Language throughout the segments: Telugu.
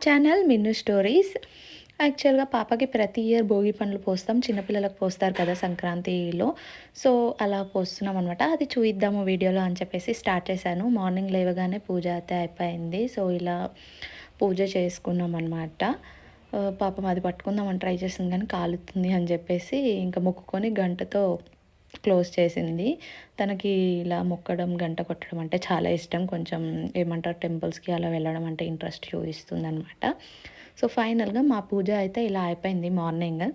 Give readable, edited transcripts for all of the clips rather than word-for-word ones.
ఛానల్ మిన్ను స్టోరీస్. యాక్చువల్‌గా పాపకి ప్రతి ఇయర్ భోగి పండ్లు పోస్తాం. చిన్నపిల్లలకు పోస్తారు కదా సంక్రాంతిలో. సో, అలా పోస్తున్నామనమాట. అది చూయిద్దాము వీడియోలో అని చెప్పేసి స్టార్ట్ చేశాను. మార్నింగ్ లేవగానే పూజ అయితే అయిపోయింది. సో, ఇలా పూజ చేసుకున్నామనమాట. పాపం అది పట్టుకుందామని ట్రై చేసింది కానీ కాలుతుంది అని చెప్పేసి ఇంకా మొక్కుకొని గంటతో క్లోజ్ చేసింది. తనకి ఇలా మొక్కడం, గంట కొట్టడం అంటే చాలా ఇష్టం. కొంచెం ఏమంటారు టెంపుల్స్‌కి అలా వెళ్ళడం అంటే ఇంట్రెస్ట్ చూపిస్తుందనమాట. సో, ఫైనల్‌గా మా పూజ అయితే ఇలా అయిపోయింది మార్నింగ్.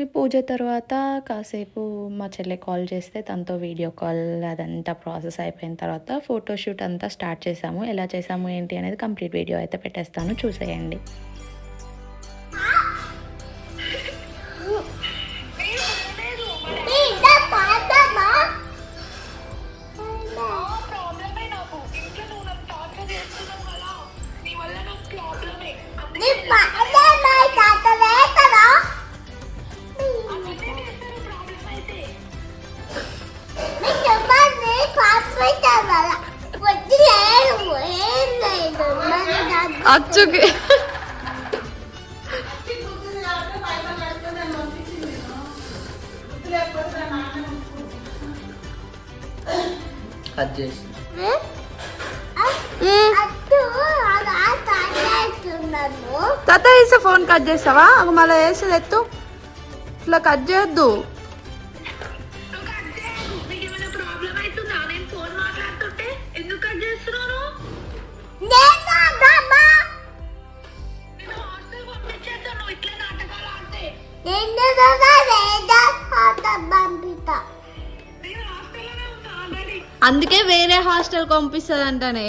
ఈ పూజ తర్వాత కాసేపు మా చెల్లె కాల్ చేస్తే తనతో వీడియో కాల్ అదంతా ప్రాసెస్ అయిపోయిన తర్వాత ఫోటోషూట్ అంతా స్టార్ట్ చేసాము. ఎలా చేసాము ఏంటి అనేది కంప్లీట్ వీడియో అయితే పెట్టేస్తాను, చూసేయండి. అచ్చుకి తాత వేసే ఫోన్ కట్ చేస్తావా? మళ్ళీ వేసేది ఎత్తు, ఇట్లా కట్ చేయొద్దు. అందుకే వేరే హాస్టల్ పంపిస్తుంది అంటనే.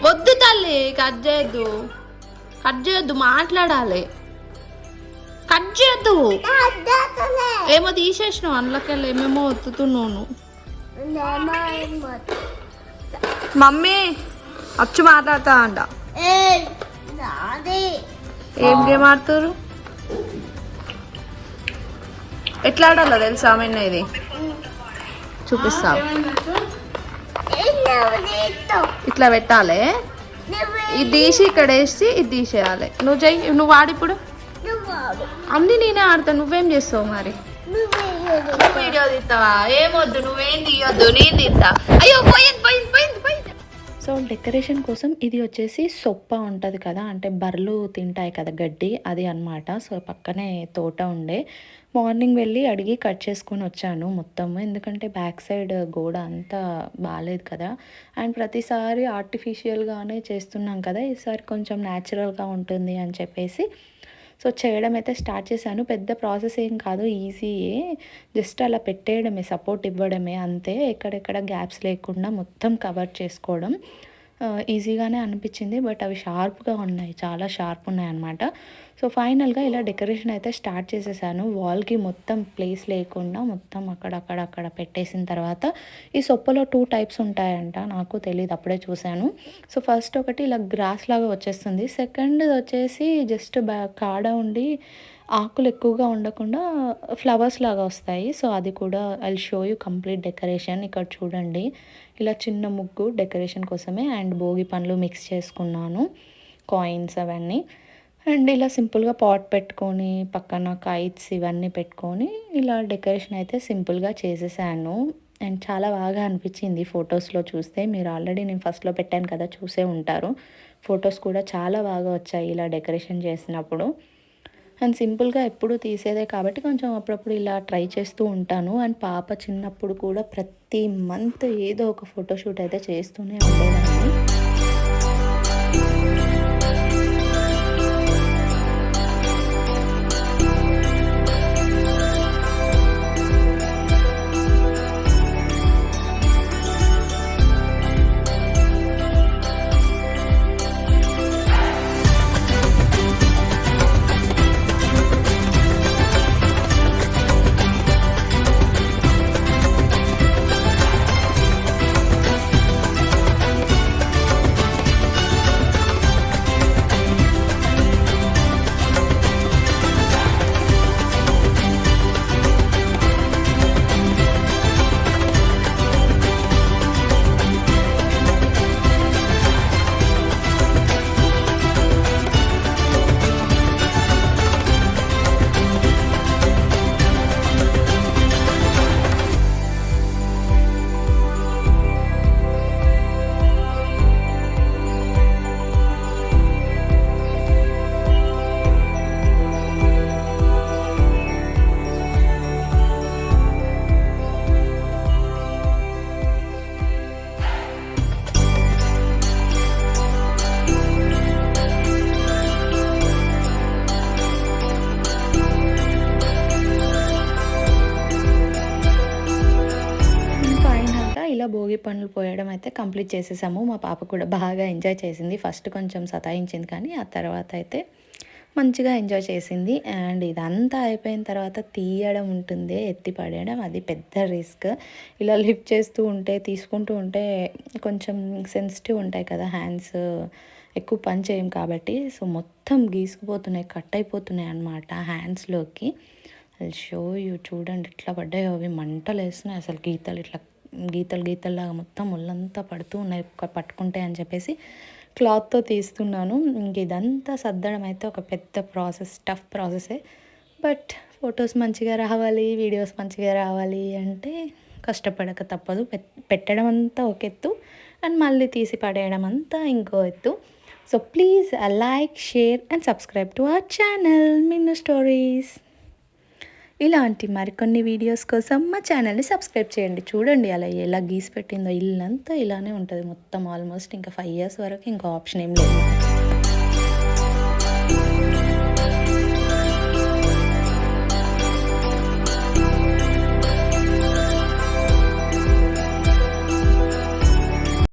వద్దు తల్లి, కట్ చేయొద్దు, మాట్లాడాలి. కట్ చేయొద్దు. ఏమో తీసేసినావు అందులోకెళ్ళి, ఏమేమో ఒత్తుతున్నావు. మమ్మీ వచ్చి మాట్లాడతా అంట. ఏం గేమ్ ఆడుతారు? ఎట్లా ఆడాలో తెలుసా? మిన్న ఇది చూపిస్తా. ఇట్లా పెట్టాలి, ఇది తీసి ఇక్కడ వేసి ఇది తీసేయాలి. నువ్వు వాడిప్పుడు అన్ని నేనే ఆడతా, నువ్వేం చేస్తావు మరి? వీడియో తీస్తావా? ఏమొద్దు, నువ్వేం తీయొద్దు, నేను తీస్తా. అయ్యో పోయింది. సో, డెకరేషన్ కోసం ఇది వచ్చేసి సొప్ప ఉంటుంది కదా, అంటే బర్రెలు తింటాయి కదా గడ్డి, అది అన్నమాట. సో, పక్కనే తోట ఉండే. మార్నింగ్ వెళ్ళి అడిగి కట్ చేసుకొని వచ్చాను మొత్తము, ఎందుకంటే బ్యాక్ సైడ్ గోడ అంతా బాగాలేదు కదా. అండ్ ప్రతిసారి ఆర్టిఫిషియల్గానే చేస్తున్నాం కదా, ఈసారి కొంచెం న్యాచురల్గా ఉంటుంది అని చెప్పేసి సో చేయడం అయితే స్టార్ట్ చేశాను. పెద్ద ప్రాసెస్ ఏం కాదు, ఈజీయే. జస్ట్ అలా పెట్టేయడమే, సపోర్ట్ ఇవ్వడమే అంతే. ఎక్కడెక్కడ గ్యాప్స్ లేకుండా మొత్తం కవర్ చేసుకోవడం ఈజీగానే అనిపించింది. బట్ అవి షార్ప్గా ఉన్నాయి, చాలా షార్ప్ ఉన్నాయి అన్నమాట. సో ఫైనల్గా ఇలా డెకరేషన్ అయితే స్టార్ట్ చేసేసాను. వాల్కి మొత్తం ప్లేస్ లేకుండా మొత్తం అక్కడ పెట్టేసిన తర్వాత ఈ సొప్పలో 2 టైప్స్ ఉంటాయంట, నాకు తెలియదు, అప్పుడే చూశాను. సో ఫస్ట్ ఒకటి ఇలా గ్రాస్ లాగా వచ్చేస్తుంది, సెకండ్ వచ్చేసి జస్ట్ కాడ ఉండి ఆకులు ఎక్కువగా ఉండకుండా ఫ్లవర్స్ లాగా వస్తాయి. సో అది కూడా I show you complete decoration. ఇక్కడ చూడండి, ఇలా చిన్న ముగ్గు డెకరేషన్ కోసమే. అండ్ భోగి పండ్లు మిక్స్ చేసుకున్నాను, కాయిన్స్ అవన్నీ. అండ్ ఇలా సింపుల్గా పాట్ పెట్టుకొని పక్కన కైట్స్ ఇవన్నీ పెట్టుకొని ఇలా డెకరేషన్ అయితే సింపుల్గా చేసేసాను. అండ్ చాలా బాగా అనిపించింది ఫొటోస్లో చూస్తే. మీరు ఆల్రెడీ నేను ఫస్ట్లో పెట్టాను కదా, చూసే ఉంటారు. ఫొటోస్ కూడా చాలా బాగా వచ్చాయి ఇలా డెకరేషన్ చేసినప్పుడు. అండ్ సింపుల్గా ఎప్పుడు తీసేదే కాబట్టి కొంచెం అప్పుడప్పుడు ఇలా ట్రై చేస్తూ ఉంటాను. అండ్ పాప చిన్నప్పుడు కూడా ప్రతి మంత్ ఏదో ఒక ఫోటోషూట్ అయితే చేస్తూనే ఉండేదాన్ని. భోగి పండ్లు పోయడం అయితే కంప్లీట్ చేసేసాము. మా పాప కూడా బాగా ఎంజాయ్ చేసింది. ఫస్ట్ కొంచెం సతాయించింది కానీ ఆ తర్వాత అయితే మంచిగా ఎంజాయ్ చేసింది. అండ్ ఇదంతా అయిపోయిన తర్వాత తీయడం ఉంటుంది, ఎత్తి పడేయడం, అది పెద్ద రిస్క్. ఇలా లిఫ్ట్ చేస్తూ ఉంటే తీసుకుంటూ ఉంటే కొంచెం సెన్సిటివ్ ఉంటాయి కదా హ్యాండ్స్, ఎక్కువ పని చేయం కాబట్టి. సో మొత్తం గీసుకుపోతున్నాయి, కట్ అయిపోతున్నాయి అన్నమాట హ్యాండ్స్లోకి. అది షో యూ చూడండి ఎట్లా పడ్డాయో, అవి మంటలు వేస్తున్నాయి అసలు. గీతలు ఇట్లా గీతల్లాగా మొత్తం ఒళ్ళంతా పడుతూ ఉన్నాయి పట్టుకుంటే అని చెప్పేసి క్లాత్తో తీస్తున్నాను. ఇంక ఇదంతా సర్దడం అయితే ఒక పెద్ద ప్రాసెస్, టఫ్ ప్రాసెసే. బట్ ఫొటోస్ మంచిగా రావాలి, వీడియోస్ మంచిగా రావాలి అంటే కష్టపడక తప్పదు. పెట్టడం అంతా ఒక ఎత్తు అండ్ మళ్ళీ తీసి పడేయడం అంతా ఇంకో ఎత్తు. So please like, share and subscribe to our channel Minnu stories. ఇలాంటి మరికొన్ని వీడియోస్ కోసం మా ఛానల్ని సబ్స్క్రైబ్ చేయండి. చూడండి అలా ఎలా గీసి పెట్టిందో, ఇల్లంతా ఇలానే ఉంటుంది మొత్తం ఆల్మోస్ట్. ఇంకా 5 years వరకు ఇంకా ఆప్షన్ ఏం లేదు.